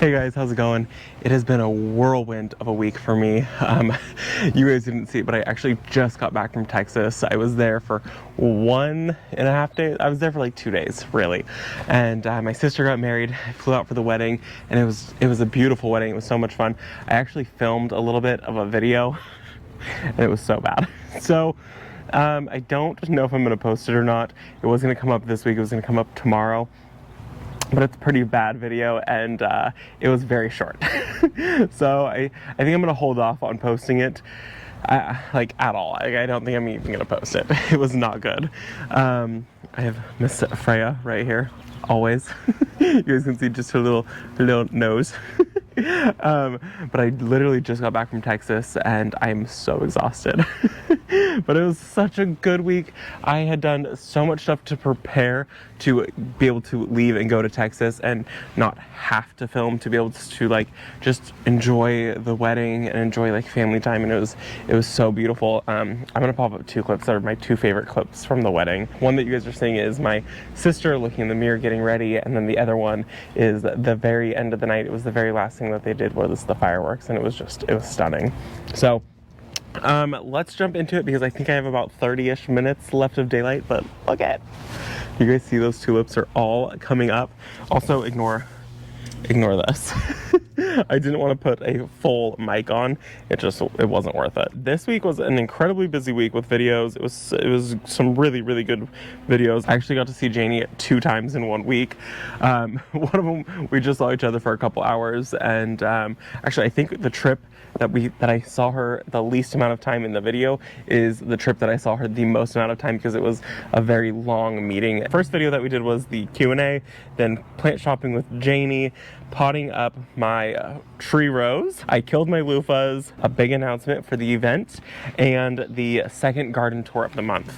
Hey guys, how's it going? It has been a whirlwind of a week for me. You guys didn't see it, but I actually just got back from Texas. I was there for 1.5 days. I was there for like 2 days, really. And my sister got married. I flew out for the wedding, and it was a beautiful wedding. It was so much fun. I actually filmed a little bit of a video, and it was so bad. So I don't know if I'm going to post it or not. It was going to come up this week. It was going to come up tomorrow. But it's a pretty bad video, and it was very short. So I think I'm gonna hold off on posting it, like at all. I don't think I'm even gonna post it. It was not good. I have Miss Freya right here, always. You guys can see just her little nose. But I literally just got back from Texas, and I'm so exhausted. But it was such a good week. I had done so much stuff to prepare to be able to leave and go to Texas and not have to film, to be able to like just enjoy the wedding and enjoy like family time, and it was so beautiful. I'm gonna pop up 2 clips that are my 2 favorite clips from the wedding. One that you guys are seeing is my sister looking in the mirror getting ready, and then the other one is the very end of the night. It was the very last thing that they did was the fireworks, and it was stunning. So let's jump into it, because I think I have about 30-ish minutes left of daylight. But look at, you guys see those tulips are all coming up. Also ignore this. I didn't want to put a full mic on. It wasn't worth it. This week was an incredibly busy week with videos. It was some really good videos. I actually got to see Janie 2 times in 1 week. One of them, we just saw each other for a couple hours, and actually I think the trip that I saw her the least amount of time in the video is the trip that I saw her the most amount of time, because it was a very long meeting. First video that we did was the Q&A, then plant shopping with Janie, potting up my tree rows. I killed my loofahs, a big announcement for the event, and the second garden tour of the month.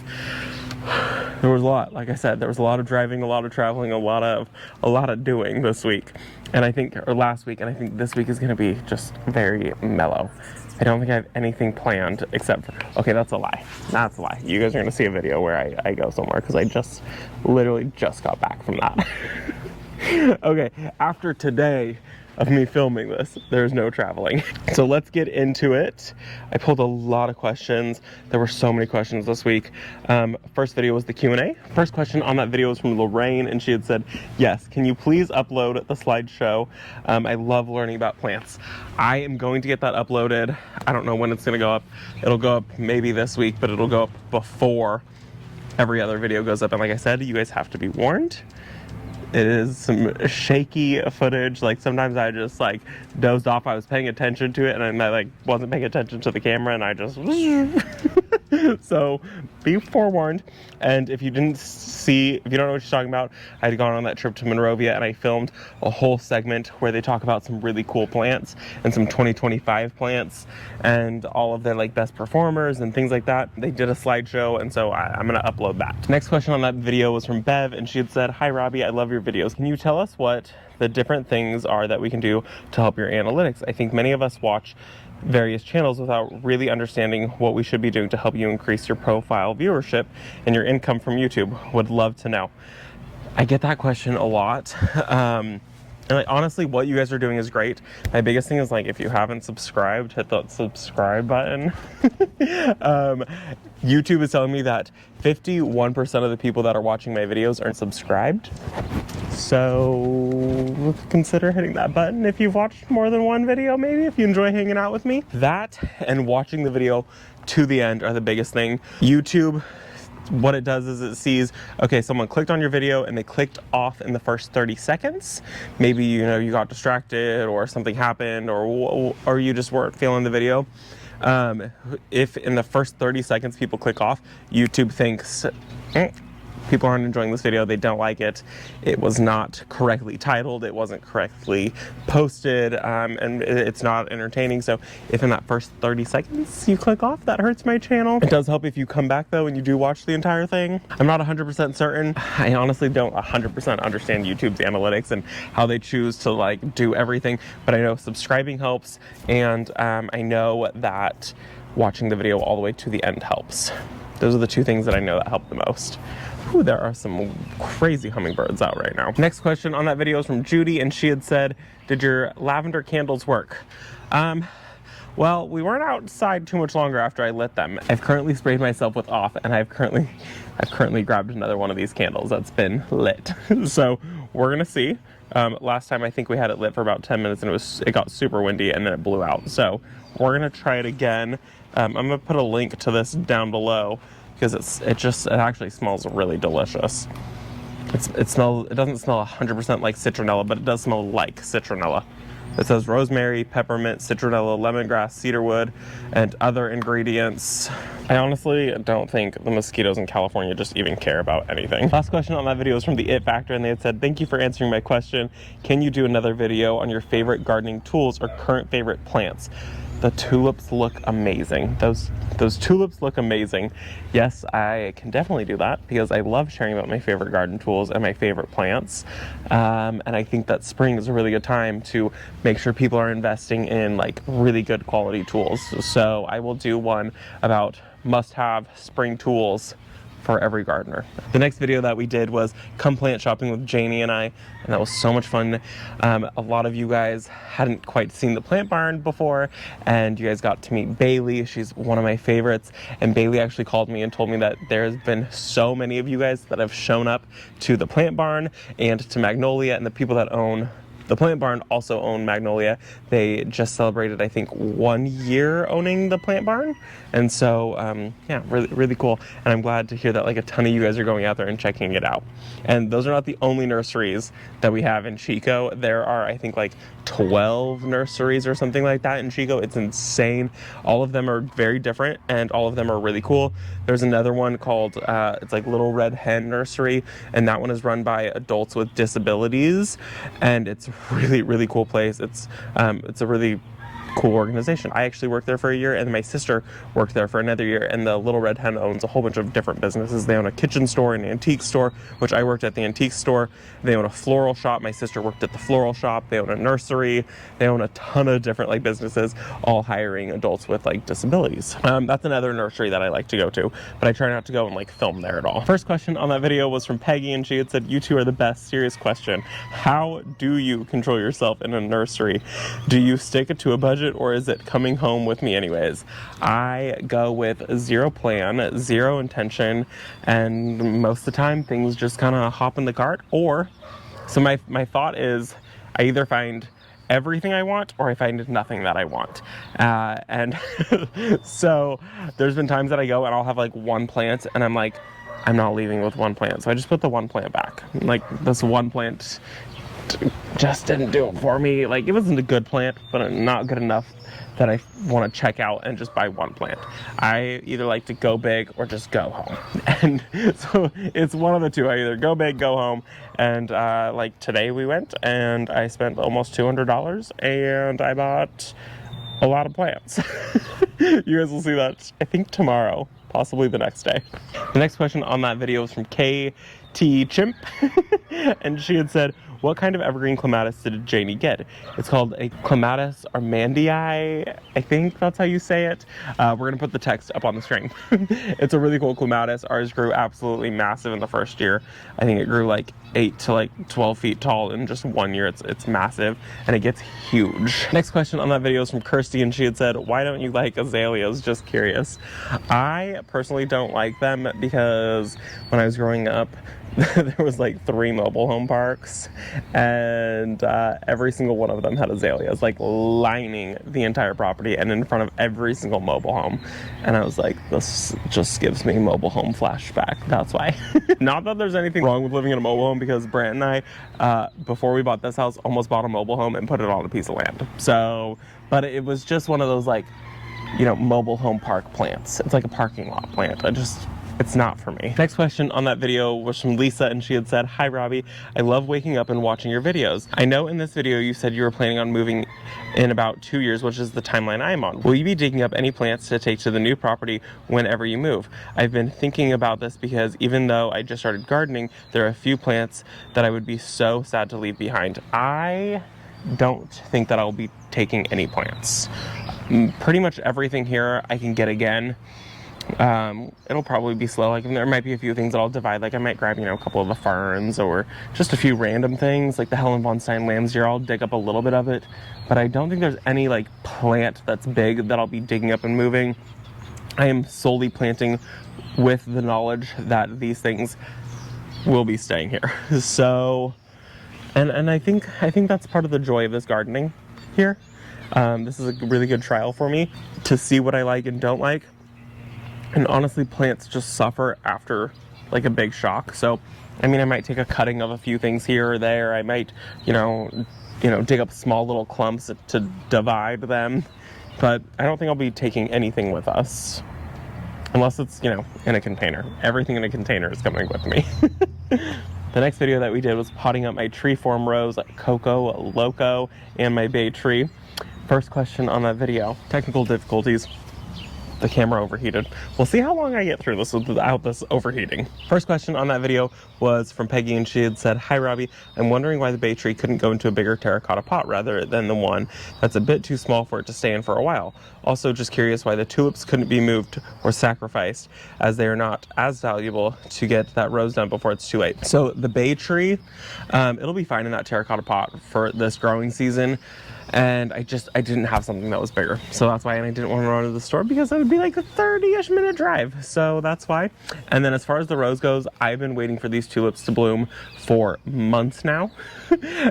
There was a lot. Like I said, there was a lot of driving, a lot of traveling, a lot of doing this week, and I think, or last week, and I think this week is going to be just very mellow. I don't think I have anything planned except for, okay, that's a lie. That's a lie. You guys are going to see a video where I go somewhere, because I literally just got back from that. Okay, after today of me filming this, there's no traveling. So let's get into it. I pulled a lot of questions. There were so many questions this week. First video was the Q&A. First question on that video was from Lorraine, and she had said, yes, can you please upload the slideshow? I love learning about plants. I am going to get that uploaded. I don't know when it's gonna go up. It'll go up maybe this week, but it'll go up before every other video goes up. And like I said, you guys have to be warned. It is some shaky footage. Like sometimes I just like dozed off. I was paying attention to it, and I like wasn't paying attention to the camera, and I just so be forewarned. And if you don't know what she's talking about, I had gone on that trip to Monrovia, and I filmed a whole segment where they talk about some really cool plants and some 2025 plants and all of their like best performers and things like that. They did a slideshow, and so I'm gonna upload that. Next question on that video was from Bev, and she had said, hi Robbie, I love your videos. Can you tell us what the different things are that we can do to help your analytics? I think many of us watch various channels without really understanding what we should be doing to help you increase your profile viewership and your income from YouTube. Would love to know. I get that question a lot. And like, honestly, what you guys are doing is great. My biggest thing is, like, if you haven't subscribed, hit that subscribe button. YouTube is telling me that 51% of the people that are watching my videos aren't subscribed. So consider hitting that button if you've watched more than one video, maybe, if you enjoy hanging out with me. That and watching the video to the end are the biggest thing. YouTube, what it does is it sees, okay, someone clicked on your video and they clicked off in the first 30 seconds. Maybe, you know, you got distracted or something happened, or you just weren't feeling the video. If in the first 30 seconds people click off, YouTube thinks, people aren't enjoying this video, they don't like it, it was not correctly titled, it wasn't correctly posted, and it's not entertaining. So if in that first 30 seconds you click off, that hurts my channel. It does help if you come back though and you do watch the entire thing. I'm not 100% certain. I honestly don't 100% understand YouTube's analytics and how they choose to like do everything, but I know subscribing helps, and I know that watching the video all the way to the end helps. Those are the 2 things that I know that help the most. Whew, there are some crazy hummingbirds out right now. Next question on that video is from Judy, and she had said, did your lavender candles work? Well, we weren't outside too much longer after I lit them. I've currently sprayed myself with off, and I've currently grabbed another one of these candles that's been lit. So we're gonna see. Last time I think we had it lit for about 10 minutes and it got super windy and then it blew out. So we're gonna try it again. I'm gonna put a link to this down below because it actually smells really delicious. It doesn't smell 100% like citronella, but it does smell like citronella. It says rosemary, peppermint, citronella, lemongrass, cedarwood, and other ingredients. I honestly don't think the mosquitoes in California just even care about anything. Last question on that video is from the It Factor, and they had said, thank you for answering my question. Can you do another video on your favorite gardening tools or current favorite plants? The tulips look amazing. Those tulips look amazing. Yes, I can definitely do that because I love sharing about my favorite garden tools and my favorite plants. And I think that spring is a really good time to make sure people are investing in like really good quality tools. So I will do one about must-have spring tools for every gardener. The next video that we did was come plant shopping with Janie and I, and that was so much fun. A lot of you guys hadn't quite seen the plant barn before, and you guys got to meet Bailey. She's one of my favorites, and Bailey actually called me and told me that there's been so many of you guys that have shown up to the plant barn and to Magnolia, and the people that own the plant barn also own Magnolia. They just celebrated, I think, 1 year owning the plant barn. And so, yeah, really, really cool. And I'm glad to hear that like a ton of you guys are going out there and checking it out. And those are not the only nurseries that we have in Chico. There are, I think, like 12 nurseries or something like that in Chico. It's insane. All of them are very different and all of them are really cool. There's another one called, it's like Little Red Hen Nursery, and that one is run by adults with disabilities, and it's really, really cool place. It's a really cool organization. I actually worked there for a year, and my sister worked there for another year, and the Little Red Hen owns a whole bunch of different businesses. They own a kitchen store, an antique store, which I worked at the antique store. They own a floral shop. My sister worked at the floral shop. They own a nursery. They own a ton of different like businesses, all hiring adults with like disabilities. That's another nursery that I like to go to, but I try not to go and like film there at all. First question on that video was from Peggy, and she had said, you two are the best. Serious question. How do you control yourself in a nursery? Do you stick it to a budget, or is it coming home with me anyways? I go with zero plan, zero intention, and most of the time things just kind of hop in the cart. Or, so my thought is I either find everything I want or I find nothing that I want. And so there's been times that I go and I'll have like one plant and I'm like, I'm not leaving with one plant. So I just put the one plant back. Like this one plant just didn't do it for me. Like it wasn't a good plant, but not good enough that I want to check out and just buy one plant. I either like to go big or just go home. And so it's one of the two. I either go big, go home. And like today we went and I spent almost $200 and I bought a lot of plants. You guys will see that, I think, tomorrow, possibly the next day. The next question on that video was from KT Chimp. And she had said, what kind of evergreen clematis did Janie get? It's called a Clematis armandii. I think that's how you say it. We're going to put the text up on the screen. It's a really cool clematis. Ours grew absolutely massive in the first year. I think it grew like 8 to like 12 feet tall in just 1 year. It's massive and it gets huge. Next question on that video is from Kirsty, and she had said, why don't you like azaleas? Just curious. I personally don't like them because when I was growing up, there was like 3 mobile home parks, and every single one of them had azaleas like lining the entire property and in front of every single mobile home. And I was like, this just gives me mobile home flashback. That's why. Not that there's anything wrong with living in a mobile home, because Brant and I, before we bought this house, almost bought a mobile home and put it on a piece of land. So, but it was just one of those like, you know, mobile home park plants. It's like a parking lot plant. It's not for me. Next question on that video was from Lisa, and she had said, hi Robbie, I love waking up and watching your videos. I know in this video you said you were planning on moving in about 2 years, which is the timeline I'm on. Will you be digging up any plants to take to the new property whenever you move? I've been thinking about this because even though I just started gardening, there are a few plants that I would be so sad to leave behind. I don't think that I'll be taking any plants. Pretty much everything here I can get again. It'll probably be slow. Like, there might be a few things that I'll divide. Like, I might grab, you know, a couple of the ferns or just a few random things. Like the Helen von Stein lambs deer, I'll dig up a little bit of it. But I don't think there's any, like, plant that's big that I'll be digging up and moving. I am solely planting with the knowledge that these things will be staying here. So, and I think that's part of the joy of this gardening here. This is a really good trial for me to see what I like and don't like. And honestly, plants just suffer after like a big shock. So, I mean, I might take a cutting of a few things here or there. I might, you know, dig up small little clumps to divide them. But I don't think I'll be taking anything with us. Unless it's, you know, in a container. Everything in a container is coming with me. The next video that we did was potting up my tree form rows like Coco, Loco, and my bay tree. First question on that video, technical difficulties. The camera overheated. We'll see how long I get through this without this overheating. First question on that video was from Peggy, and she had said, "Hi Robbie, I'm wondering why the bay tree couldn't go into a bigger terracotta pot rather than the one that's a bit too small for it to stay in for a while. Also just curious why the tulips couldn't be moved or sacrificed, as they are not as valuable to get that rose done before it's too late." So the bay tree, it'll be fine in that terracotta pot for this growing season. And I didn't have something that was bigger. So that's why, and I didn't want to run to the store because it would be like a 30-ish minute drive. So that's why. And then as far as the rose goes, I've been waiting for these tulips to bloom for months now.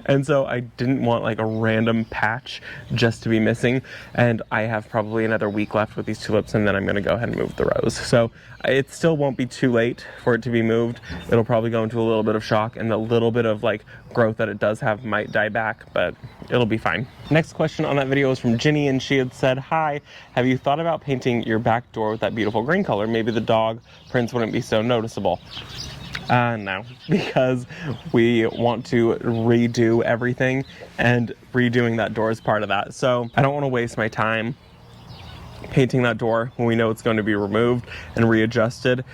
And so I didn't want like a random patch just to be missing. And I have probably another week left with these tulips, and then I'm going to go ahead and move the rose. So it still won't be too late for it to be moved. It'll probably go into a little bit of shock, and the little bit of like growth that it does have might die back, but it'll be fine. Next question on that video was from Ginny, and she had said, "Hi, have you thought about painting your back door with that beautiful green color? Maybe the dog prints wouldn't be so noticeable." No, because we want to redo everything, and redoing that door is part of that. So I don't want to waste my time painting that door when we know it's going to be removed and readjusted.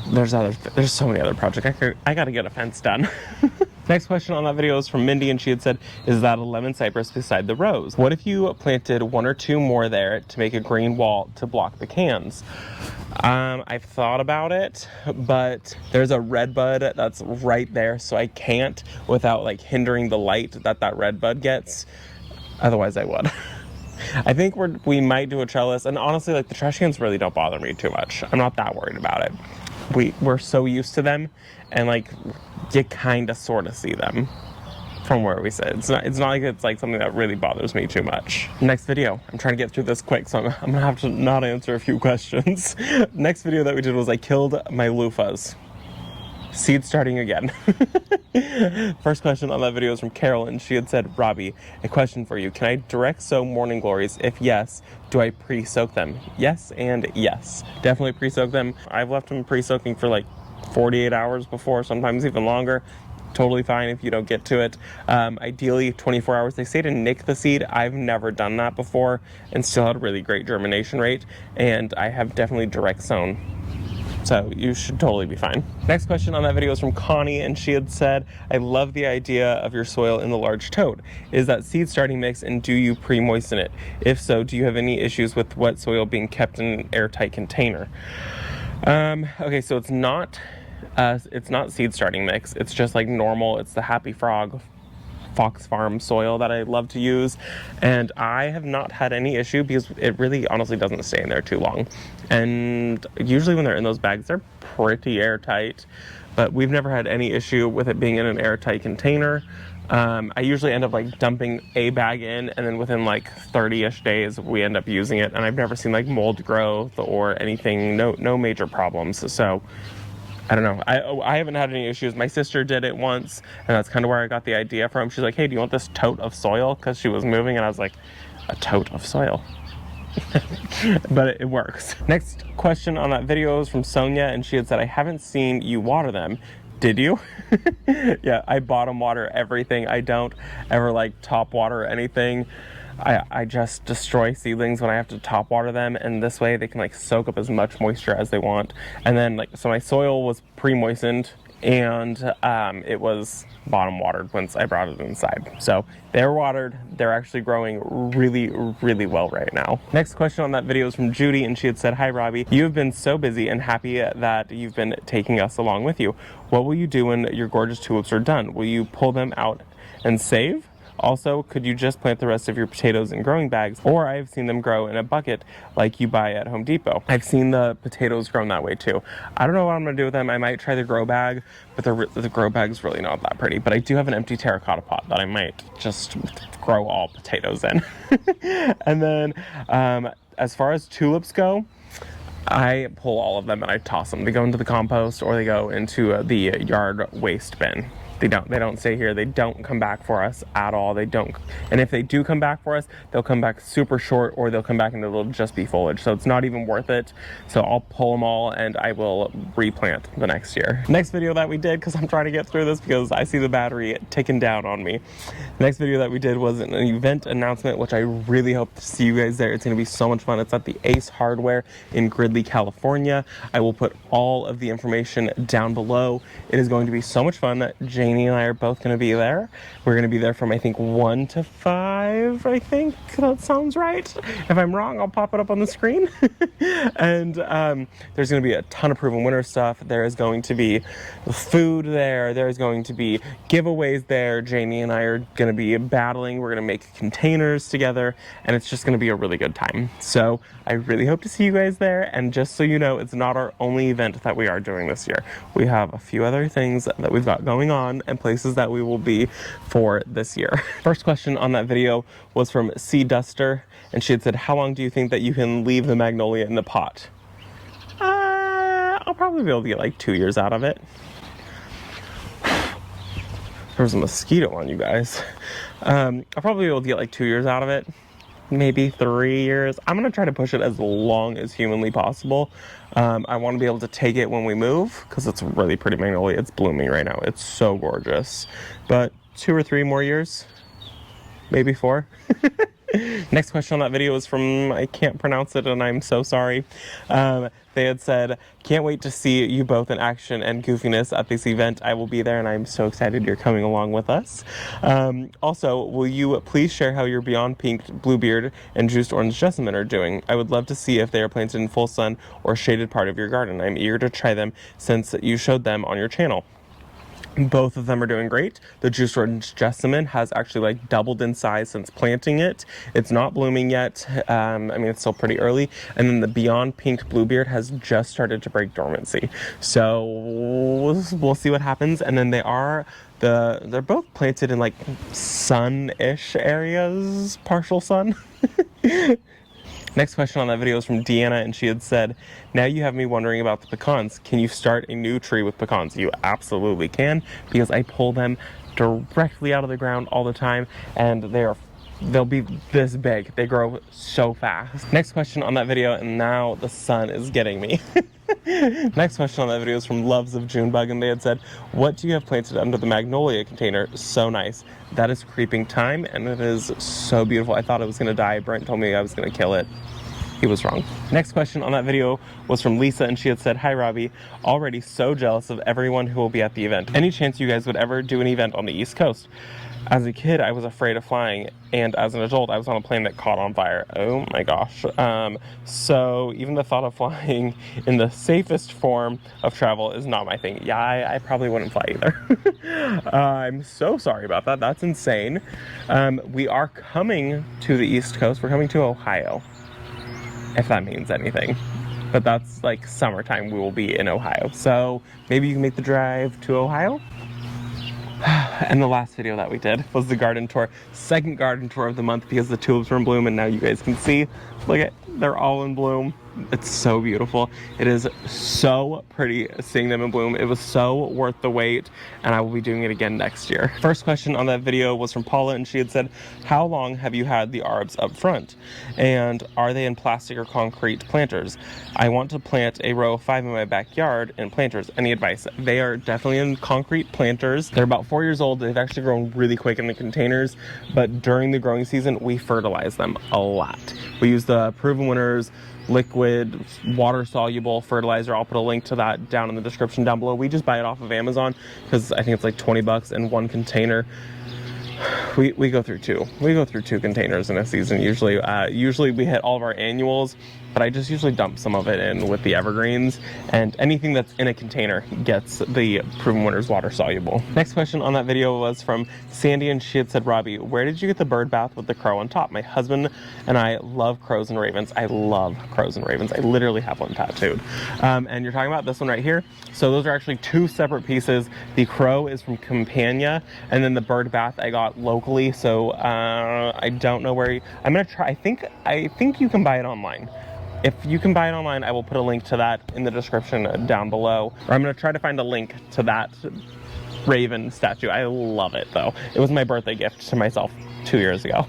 There's so many other projects. I got to get a fence done. Next question on that video is from Mindy, and she had said, "Is that a lemon cypress beside the rose? What if you planted one or two more there to make a green wall to block the cans?" I've thought about it, but there's a red bud that's right there, so I can't without like hindering the light that red bud gets. Otherwise I would. I think we might do a trellis, and honestly, like, the trash cans really don't bother me too much. I'm not that worried about it. We're so used to them, and like you kind of sort of see them from where we sit. It's not like it's like something that really bothers me too much. Next video, I'm trying to get through this quick, so I'm gonna have to not answer a few questions. Next video that we did was I killed my loofahs. Seed starting again. First question on that video is from Carolyn. She had said, "Robbie, a question for you. Can I direct sow morning glories? If yes, do I pre-soak them?" Yes and yes. Definitely pre-soak them. I've left them pre-soaking for like 48 hours before, sometimes even longer. Totally fine if you don't get to it. Ideally 24 hours. They say to nick the seed. I've never done that before and still had a really great germination rate. And I have definitely direct sown. So you should totally be fine. Next question on that video is from Connie, and she had said, "I love the idea of your soil in the large tote. Is that seed starting mix, and do you pre-moisten it? If so, do you have any issues with wet soil being kept in an airtight container?" Okay, so it's not seed starting mix. It's just like normal. It's the Happy Frog Fox Farm soil that I love to use, and I have not had any issue because it really honestly doesn't stay in there too long. And usually when they're in those bags, they're pretty airtight, but we've never had any issue with it being in an airtight container. I usually end up like dumping a bag in, and then within like 30-ish days we end up using it, and I've never seen like mold growth or anything. No major problems. So I don't know. I haven't had any issues. My sister did it once, and that's kind of where I got the idea from. She's like, "Hey, do you want this tote of soil?" Because she was moving, and I was like, "A tote of soil?" But it works. Next question on that video is from Sonia, and she had said, "I haven't seen you water them. Did you?" Yeah, I bottom water everything. I don't ever like top water anything. I just destroy seedlings when I have to top water them, and this way they can like soak up as much moisture as they want. And then like, so my soil was pre-moistened and it was bottom watered once I brought it inside. So they're watered. They're actually growing really, really well right now. Next question on that video is from Judy, and she had said, "Hi Robbie, you have been so busy and happy that you've been taking us along with you. What will you do when your gorgeous tulips are done? Will you pull them out and save? Also, could you just plant the rest of your potatoes in growing bags? Or I've seen them grow in a bucket like you buy at Home Depot." I've seen the potatoes grown that way too. I don't know what I'm gonna do with them. I might try the grow bag, but the grow bag's really not that pretty. But I do have an empty terracotta pot that I might just grow all potatoes in. And then as far as tulips go, I pull all of them and I toss them. They go into the compost or they go into the yard waste bin. They don't stay here. They don't come back for us at all. They don't. And if they do come back for us, they'll come back super short, or they'll come back and it'll just be foliage. So it's not even worth it. So I'll pull them all and I will replant the next year. Next video that we did, because I'm trying to get through this because I see the battery ticking down on me. The next video that we did was an event announcement, which I really hope to see you guys there. It's going to be so much fun. It's at the Ace Hardware in Gridley, California. I will put all of the information down below. It is going to be so much fun. Janie and I are both going to be there. We're going to be there from, I think, 1 to 5, I think. That sounds right. If I'm wrong, I'll pop it up on the screen. And there's going to be a ton of proven winner stuff. There is going to be food there. There's going to be giveaways there. Janie and I are going to be battling. We're going to make containers together, and it's just going to be a really good time. So I really hope to see you guys there. And just so you know, it's not our only event that we are doing this year. We have a few other things that we've got going on and places that we will be for this year. First question on that video was from Sea Duster, and she had said, "How long do you think that you can leave the magnolia in the pot?" I'll probably be able to get like 2 years out of it. There was a mosquito on you guys. I'll probably be able to get like 2 years out of it. Maybe 3 years. I'm gonna try to push it as long as humanly possible. I want to be able to take it when we move because it's a really pretty magnolia. It's blooming right now. It's so gorgeous. But 2 or 3 more years, maybe 4. Next question on that video was from, I can't pronounce it and I'm so sorry. They had said, "Can't wait to see you both in action and goofiness at this event. I will be there and I'm so excited you're coming along with us. Also, will you please share how your Beyond Pink Bluebeard and Juiced Orange Jessamine are doing? I would love to see if they are planted in full sun or shaded part of your garden. I'm eager to try them since you showed them on your channel." Both of them are doing great. The Juiced Orange Jessamine has actually like doubled in size since planting it. It's not blooming yet. I mean, it's still pretty early. And then the Beyond Pink Bluebeard has just started to break dormancy. So we'll see what happens. And then they're both planted in like sun-ish areas, partial sun. Next question on that video is from Deanna, and she had said, "Now you have me wondering about the pecans. Can you start a new tree with pecans?" You absolutely can, because I pull them directly out of the ground all the time, and they'll be this big. They grow so fast. Next question on that video, and now the sun is getting me. Next question on that video is from Loves of Junebug, and they had said, "What do you have planted under the magnolia container? So nice." That is creeping thyme, and it is so beautiful. I thought it was going to die. Brent told me I was going to kill it. He was wrong. Next question on that video was from Lisa, and she had said, "Hi Robbie, already so jealous of everyone who will be at the event. Any chance you guys would ever do an event on the East Coast? As a kid, I was afraid of flying, and as an adult, I was on a plane that caught on fire." Oh my gosh. So even the thought of flying in the safest form of travel is not my thing. Yeah, I probably wouldn't fly either. I'm so sorry about that. That's insane. We are coming to the East Coast. We're coming to Ohio, if that means anything. But that's like summertime. We will be in Ohio. So maybe you can make the drive to Ohio. And the last video that we did was the garden tour, second garden tour of the month, because the tulips were in bloom, and now you guys can see, look at, they're all in bloom. It's so beautiful. It is so pretty seeing them in bloom. It was so worth the wait, and I will be doing it again next year. First question on that video was from Paula, and she had said, "How long have you had the arbs up front? And are they in plastic or concrete planters? I want to plant a row of 5 in my backyard in planters. Any advice?" They are definitely in concrete planters. They're about 4 years old. They've actually grown really quick in the containers, but during the growing season, we fertilize them a lot. We use the Proven Winners liquid water soluble fertilizer. I'll put a link to that down in the description down below. We just buy it off of Amazon because I think it's like 20 bucks in one container. We go through two. We go through 2 containers in a season usually. Usually we hit all of our annuals, but I just usually dump some of it in with the evergreens, and anything that's in a container gets the Proven Winners water soluble. Next question on that video was from Sandy, and she had said, Robbie, where did you get the bird bath with the crow on top? My husband and I love crows and ravens. I love crows and ravens. I literally have one tattooed. And you're talking about this one right here. So those are actually 2 separate pieces. The crow is from Campania, and then the bird bath I got locally. So I don't know where I'm gonna try. I think you can buy it online. If you can buy it online, I will put a link to that in the description down below. Or I'm gonna try to find a link to that raven statue. I love it though. It was my birthday gift to myself 2 years ago.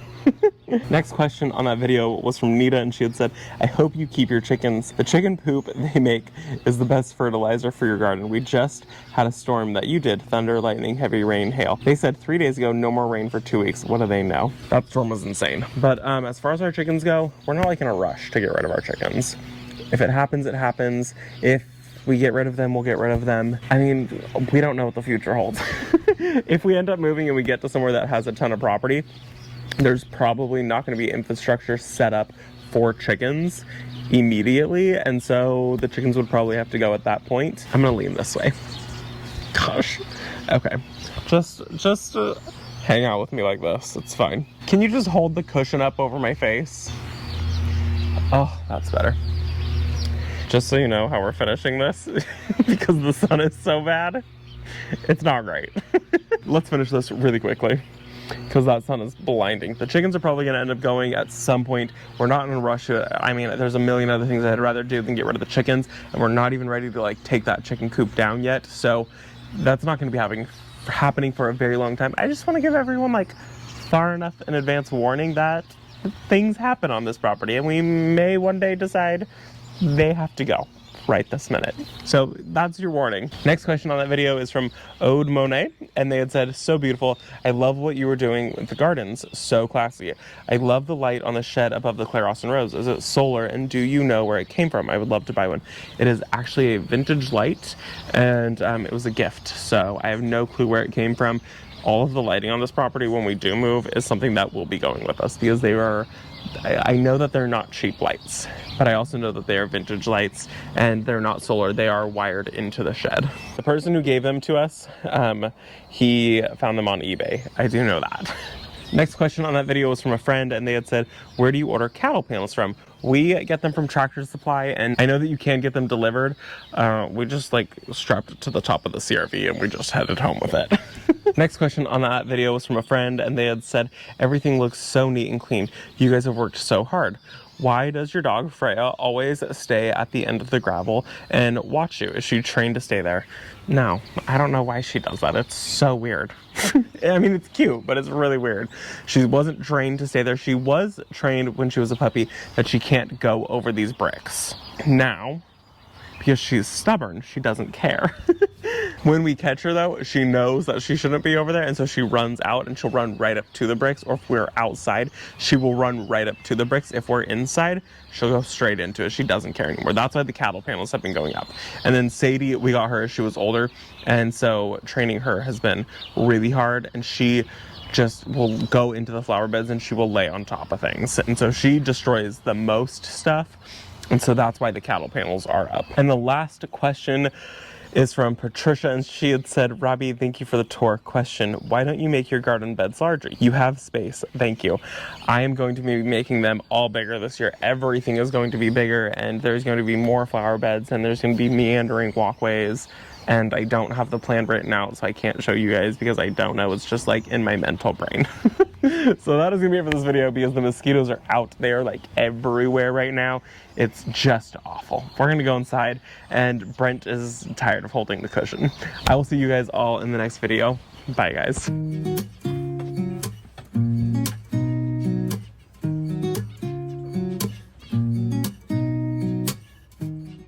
Next question on that video was from Nita, and she had said, I hope you keep your chickens. The chicken poop they make is the best fertilizer for your garden. We just had a storm that you did. Thunder, lightning, heavy rain, hail. They said 3 days ago, no more rain for 2 weeks. What do they know? That storm was insane. But as far as our chickens go, we're not like in a rush to get rid of our chickens. If it happens, it happens. If we get rid of them, we'll get rid of them. I mean, we don't know what the future holds. If we end up moving and we get to somewhere that has a ton of property, there's probably not going to be infrastructure set up for chickens immediately, and so the chickens would probably have to go at that point. I'm gonna lean this way. Gosh. Okay. Just hang out with me like this. It's fine. Can you just hold the cushion up over my face? Oh, that's better. Just so you know how we're finishing this, because the sun is so bad, it's not great. Let's finish this really quickly, because that sun is blinding. The chickens are probably going to end up going at some point. We're not in a rush. I mean, there's a million other things I'd rather do than get rid of the chickens, and we're not even ready to like take that chicken coop down yet. So that's not going to be happening for a very long time. I just want to give everyone like far enough in advance warning that things happen on this property, and we may one day decide they have to go right this minute. So that's your warning. Next question on that video is from Ode Monet, and they had said, so beautiful. I love what you were doing with the gardens. So classy. I love the light on the shed above the Claire Austin Rose. Is it solar, and do you know where it came from? I would love to buy one. It is actually a vintage light, and it was a gift, so I have no clue where it came from. All of the lighting on this property when we do move is something that will be going with us, because they are, I know that they're not cheap lights, but I also know that they are vintage lights, and they're not solar. They are wired into the shed. The person who gave them to us, he found them on eBay. I do know that. Next question on that video was from a friend, and they had said, where do you order cattle panels from? We get them from Tractor Supply, and I know that you can get them delivered. We just like strapped it to the top of the CRV and we just headed home with it. Next question on that video was from a friend, and they had said, everything looks so neat and clean. You guys have worked so hard. Why does your dog Freya always stay at the end of the gravel and watch you? Is she trained to stay there? No, I don't know why she does that. It's so weird. I mean, it's cute, but it's really weird. She wasn't trained to stay there. She was trained when she was a puppy that she can't go over these bricks. Now, because she's stubborn, she doesn't care. When we catch her though, she knows that she shouldn't be over there, and so she runs out, and she'll run right up to the bricks. Or if we're outside, she will run right up to the bricks. If we're inside, she'll go straight into it. She doesn't care anymore. That's why the cattle panels have been going up. And then Sadie, we got her as she was older, and so training her has been really hard, and she just will go into the flower beds and she will lay on top of things. And so she destroys the most stuff, and so that's why the cattle panels are up. And the last question is from Patricia, and she had said, Robbie, thank you for the tour. Question, why don't you make your garden beds larger? You have space. Thank you. I am going to be making them all bigger this year. Everything is going to be bigger, and there's going to be more flower beds, and there's going to be meandering walkways, and I don't have the plan written out, so I can't show you guys because I don't know. It's just like in my mental brain. So that is gonna be it for this video, because the mosquitoes are out there like everywhere right now. It's just awful. We're gonna go inside, and Brent is tired of holding the cushion. I will see you guys all in the next video. Bye guys.